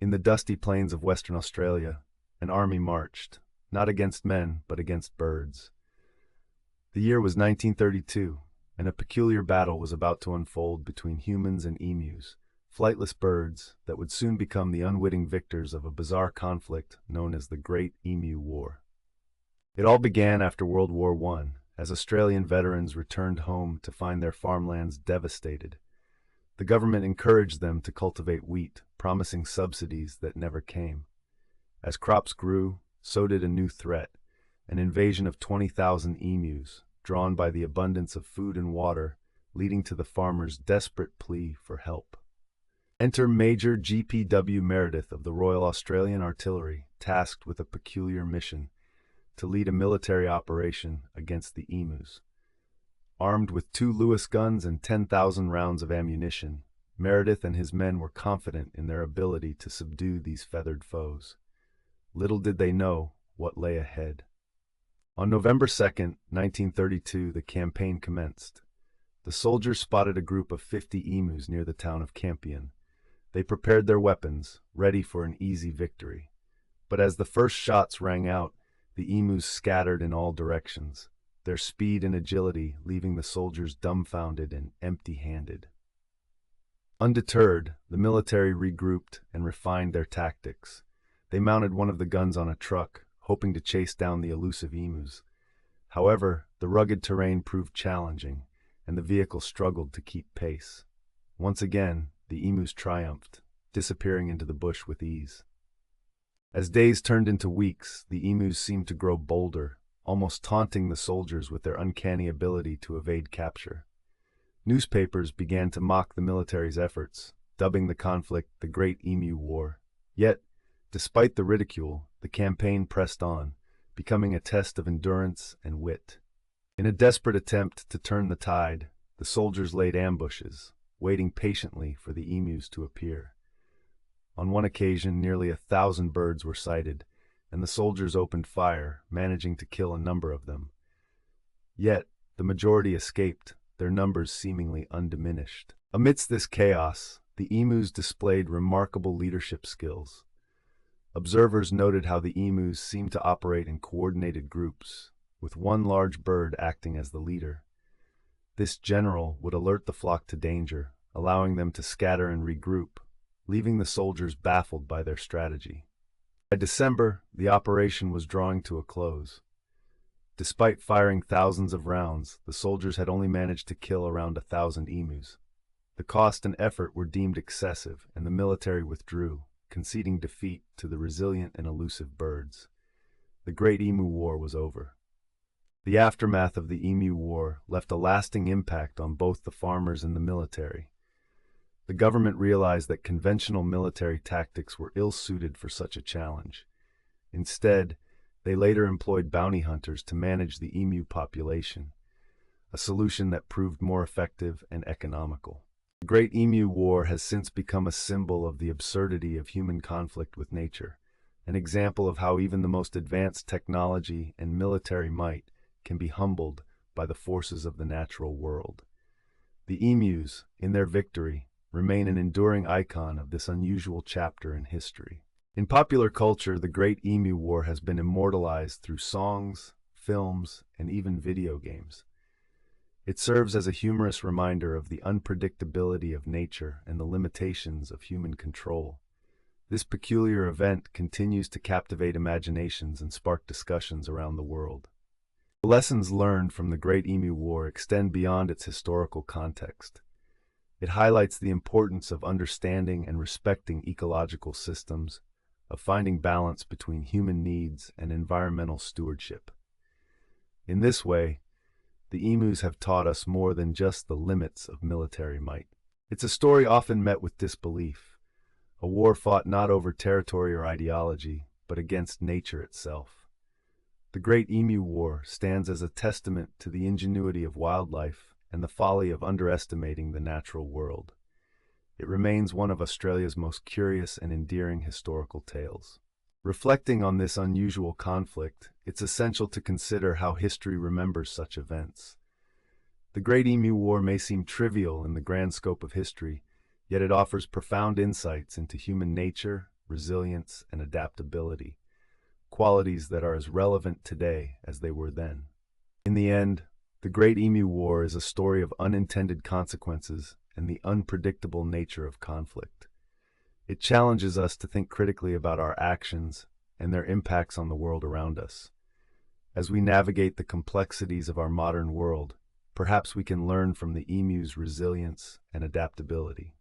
In the dusty plains of Western Australia, an army marched, not against men, but against birds. The year was 1932, and a peculiar battle was about to unfold between humans and emus, flightless birds that would soon become the unwitting victors of a bizarre conflict known as the Great Emu War. It all began after World War I, as Australian veterans returned home to find their farmlands devastated. The government encouraged them to cultivate wheat, promising subsidies that never came. As crops grew, so did a new threat, an invasion of 20,000 emus, drawn by the abundance of food and water, leading to the farmers' desperate plea for help. Enter Major G.P.W. Meredith of the Royal Australian Artillery, tasked with a peculiar mission: to lead a military operation against the emus. Armed with 2 Lewis guns and 10,000 rounds of ammunition, Meredith and his men were confident in their ability to subdue these feathered foes. Little did they know what lay ahead. On November 2nd, 1932, the campaign commenced. The soldiers spotted a group of 50 emus near the town of Campion. They prepared their weapons, ready for an easy victory. But as the first shots rang out, the emus scattered in all directions, their speed and agility leaving the soldiers dumbfounded and empty-handed. Undeterred, the military regrouped and refined their tactics. They mounted one of the guns on a truck, hoping to chase down the elusive emus. However, the rugged terrain proved challenging, and the vehicle struggled to keep pace. Once again, the emus triumphed, disappearing into the bush with ease. As days turned into weeks, the emus seemed to grow bolder, almost taunting the soldiers with their uncanny ability to evade capture. Newspapers began to mock the military's efforts, dubbing the conflict the Great Emu War. Yet, despite the ridicule, the campaign pressed on, becoming a test of endurance and wit. In a desperate attempt to turn the tide, the soldiers laid ambushes, waiting patiently for the emus to appear. On one occasion, nearly 1,000 birds were sighted, and the soldiers opened fire, managing to kill a number of them. Yet, the majority escaped, their numbers seemingly undiminished. Amidst this chaos, the emus displayed remarkable leadership skills. Observers noted how the emus seemed to operate in coordinated groups, with one large bird acting as the leader. This general would alert the flock to danger, allowing them to scatter and regroup, leaving the soldiers baffled by their strategy. By December, the operation was drawing to a close. Despite firing thousands of rounds, the soldiers had only managed to kill around 1,000 emus. The cost and effort were deemed excessive, and the military withdrew, conceding defeat to the resilient and elusive birds. The Great Emu War was over. The aftermath of the Emu War left a lasting impact on both the farmers and the military. The government realized that conventional military tactics were ill-suited for such a challenge. Instead, they later employed bounty hunters to manage the emu population, a solution that proved more effective and economical. The Great Emu War has since become a symbol of the absurdity of human conflict with nature, an example of how even the most advanced technology and military might can be humbled by the forces of the natural world. The emus, in their victory, remain an enduring icon of this unusual chapter in history. In popular culture, the Great Emu War has been immortalized through songs, films, and even video games. It serves as a humorous reminder of the unpredictability of nature and the limitations of human control. This peculiar event continues to captivate imaginations and spark discussions around the world. The lessons learned from the Great Emu War extend beyond its historical context. It highlights the importance of understanding and respecting ecological systems, of finding balance between human needs and environmental stewardship. In this way, the emus have taught us more than just the limits of military might. It's a story often met with disbelief, a war fought not over territory or ideology, but against nature itself. The Great Emu War stands as a testament to the ingenuity of wildlife and the folly of underestimating the natural world. It remains one of Australia's most curious and endearing historical tales. Reflecting on this unusual conflict, it's essential to consider how history remembers such events. The Great Emu War may seem trivial in the grand scope of history, yet it offers profound insights into human nature, resilience, and adaptability, qualities that are as relevant today as they were then. In the end, the Great Emu War is a story of unintended consequences and the unpredictable nature of conflict. It challenges us to think critically about our actions and their impacts on the world around us. As we navigate the complexities of our modern world, perhaps we can learn from the emu's resilience and adaptability.